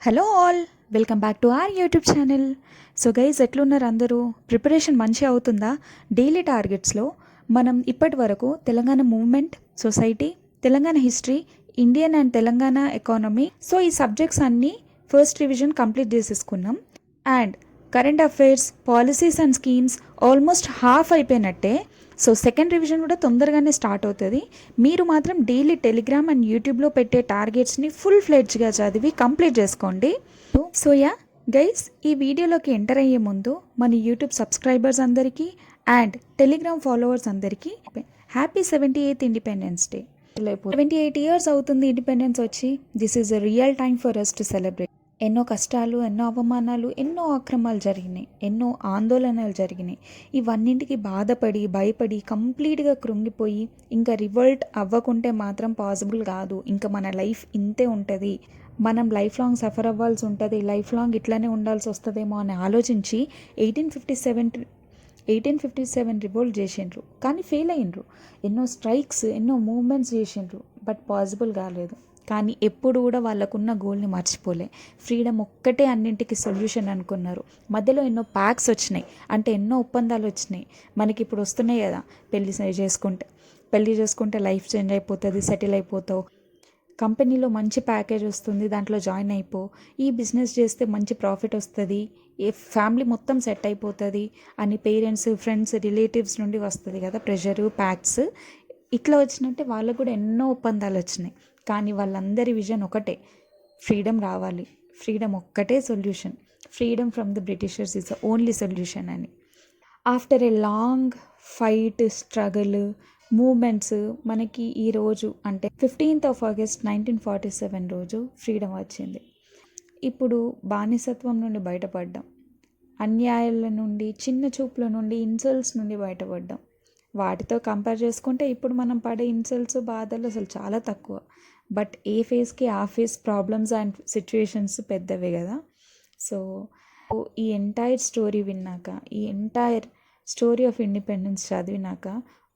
Hello all, welcome back to our YouTube channel. So guys, ఎట్లున్నారు అందరూ? Preparation మంచిగా అవుతుందా? డైలీ టార్గెట్స్లో మనం ఇప్పటి వరకు Telangana movement, society, Telangana history, Indian and Telangana economy, so ఈ సబ్జెక్ట్స్ అన్నీ ఫస్ట్ రివిజన్ కంప్లీట్ చేసేసుకున్నాం. And current affairs, policies and schemes almost half అయిపోయినట్టే. సో సెకండ్ రివిజన్ కూడా తొందరగానే స్టార్ట్ అవుతుంది. మీరు మాత్రం డైలీ టెలిగ్రామ్ అండ్ యూట్యూబ్లో పెట్టే టార్గెట్స్ని ఫుల్ ఫ్లెడ్జ్గా చదివి కంప్లీట్ చేసుకోండి. సో యా గైస్, ఈ వీడియోలోకి ఎంటర్ అయ్యే ముందు మన యూట్యూబ్ సబ్స్క్రైబర్స్ అందరికీ అండ్ టెలిగ్రామ్ ఫాలోవర్స్ అందరికీ happy 78th Independence Day. 78 years అవుతుంది ఇండిపెండెన్స్ వచ్చి. This is a real time for us to celebrate. ఎన్నో కష్టాలు, ఎన్నో అవమానాలు, ఎన్నో అక్రమాలు జరిగినాయి, ఎన్నో ఆందోళనలు జరిగినాయి. ఇవన్నింటికి బాధపడి భయపడి కంప్లీట్గా కృంగిపోయి ఇంకా రివోల్ట్ అవ్వకుంటే మాత్రం పాసిబుల్ కాదు. ఇంకా మన లైఫ్ ఇంతే ఉంటుంది, మనం లైఫ్ లాంగ్ సఫర్ అవ్వాల్సి ఉంటుంది, లైఫ్ లాంగ్ ఇట్లానే ఉండాల్సి వస్తుందేమో అని ఆలోచించి 1857 రివోల్ట్ చేసిండ్రు. కానీ ఫెయిల్ అయ్యిండ్రు. ఎన్నో స్ట్రైక్స్, ఎన్నో మూవ్మెంట్స్ చేసిండ్రు, బట్ పాసిబుల్ కాలేదు. కానీ ఎప్పుడు కూడా వాళ్ళకున్న గోల్ని మర్చిపోలే. ఫ్రీడమ్ ఒక్కటే అన్నింటికి సొల్యూషన్ అనుకున్నారు. మధ్యలో ఎన్నో ప్యాక్స్ వచ్చినాయి, అంటే ఎన్నో ఒప్పందాలు వచ్చినాయి. మనకి ఇప్పుడు వస్తున్నాయి కదా, పెళ్ళి చేసుకుంటే లైఫ్ చేంజ్ అయిపోతుంది, సెటిల్ అయిపోతావు, కంపెనీలో మంచి ప్యాకేజ్ వస్తుంది, దాంట్లో జాయిన్ అయిపో, ఈ బిజినెస్ చేస్తే మంచి ప్రాఫిట్ వస్తుంది, ఏ ఫ్యామిలీ మొత్తం సెట్ అయిపోతుంది అని పేరెంట్స్, ఫ్రెండ్స్, రిలేటివ్స్ నుండి వస్తుంది కదా ప్రెషరు, ప్యాక్స్. ఇట్లా వచ్చినట్టే వాళ్ళకు కూడా ఎన్నో ఒప్పందాలు వచ్చినాయి. కానీ వాళ్ళందరి విజన్ ఒకటే, ఫ్రీడమ్ రావాలి, ఫ్రీడమ్ ఒక్కటే solution, freedom from the Britishers is the only solution అని. After a long fight, struggle, moments మనకి ఈరోజు అంటే 15th of August 1947 రోజు ఫ్రీడమ్ వచ్చింది. ఇప్పుడు బానిసత్వం నుండి బయటపడ్డాం, అన్యాయాల నుండి, చిన్న చూపుల నుండి, ఇన్సల్ట్స్ నుండి బయటపడ్డాం. వాటితో కంపేర్ చేసుకుంటే ఇప్పుడు మనం పడే ఇన్సల్ట్స్, బాధలు అసలు చాలా తక్కువ. బట్ ఏ ఫేస్కి ఆ ఫేస్ ప్రాబ్లమ్స్ అండ్ సిచ్యువేషన్స్ పెద్దవే కదా. సో ఈ ఎంటైర్ స్టోరీ విన్నాక, ఈ ఎంటైర్ స్టోరీ ఆఫ్ ఇండిపెండెన్స్ చదివినాక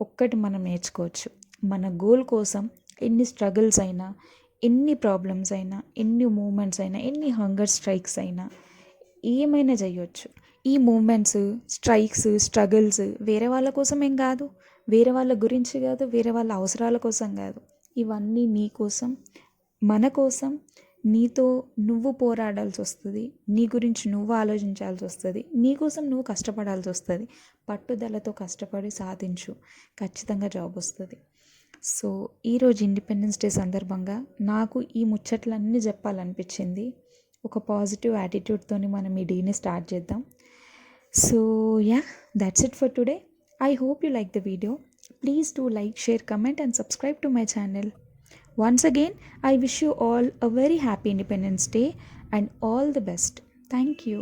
ఒక్కటి మనం నేర్చుకోవచ్చు. మన గోల్ కోసం ఎన్ని స్ట్రగుల్స్ అయినా, ఎన్ని ప్రాబ్లమ్స్ అయినా, ఎన్ని మూమెంట్స్ అయినా, ఎన్ని హంగర్ స్ట్రైక్స్ అయినా ఏమైనా చేయొచ్చు. ఈ మూమెంట్స్, స్ట్రైక్స్, స్ట్రగుల్స్ వేరే వాళ్ళ కోసం ఏం కాదు, వేరే వాళ్ళ గురించి కాదు, వేరే వాళ్ళ అవసరాల కోసం కాదు. ఇవన్నీ నీ కోసం, మన కోసం. నీతో నువ్వు పోరాడాల్సి వస్తుంది, నీ గురించి నువ్వు ఆలోచించాల్సి వస్తుంది, నీ కోసం నువ్వు కష్టపడాల్సి వస్తుంది. పట్టుదలతో కష్టపడి సాధించు, ఖచ్చితంగా జాబ్ వస్తుంది. సో ఈరోజు ఇండిపెండెన్స్ డే సందర్భంగా నాకు ఈ ముచ్చట్లన్నీ చెప్పాలనిపించింది. ఒక పాజిటివ్ యాటిట్యూడ్తోని మనం ఈ డేని స్టార్ట్ చేద్దాం. So yeah, that's it for today. I hope you like the video. Please do like, share, comment and subscribe to my channel. Once again, I wish you all a very happy Independence Day and all the best. Thank you.